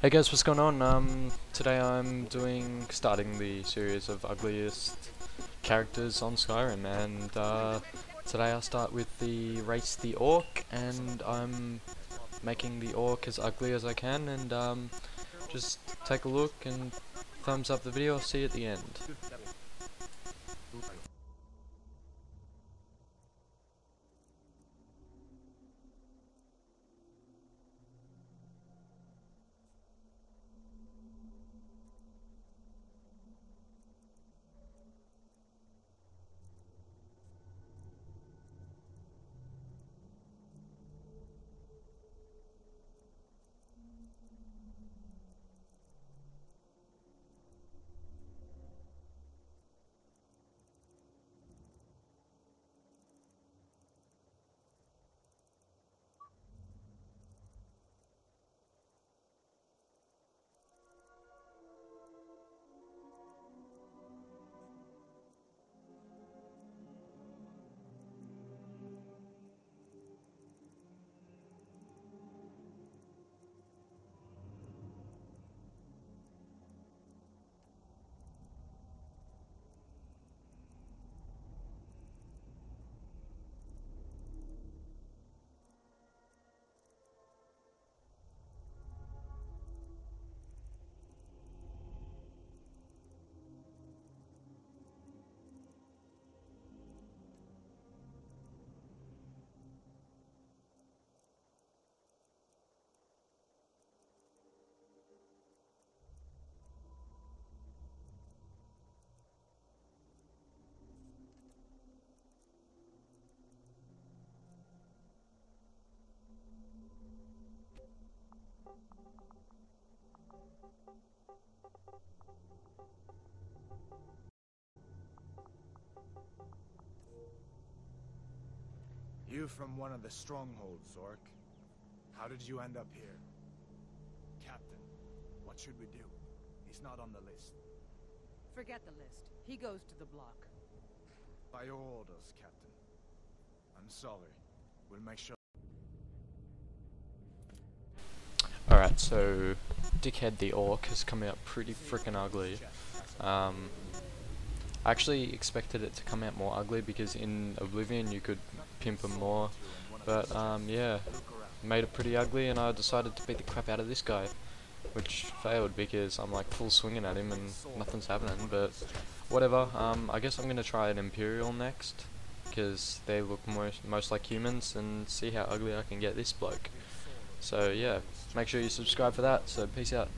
Hey guys, what's going on? Today I'm starting the series of Ugliest characters on Skyrim, and today I'll start with the race the Orc, and I'm making the Orc as ugly as I can, and just take a look and thumbs up the video. I'll see you at the end. You from one of the strongholds, Orc. How did you end up here? Captain, what should we do? He's not on the list. Forget the list. He goes to the block. By your orders, Captain. I'm sorry. We'll make sure. Alright, so Dickhead the Orc is coming out pretty freaking ugly. I actually expected it to come out more ugly because in Oblivion you could pimp him more, but yeah, made it pretty ugly, and I decided to beat the crap out of this guy, which failed because I'm like full swinging at him and nothing's happening, but whatever. I guess I'm gonna try an Imperial next because they look most like humans, and see how ugly I can get this bloke. So yeah, make sure you subscribe for that, so peace out.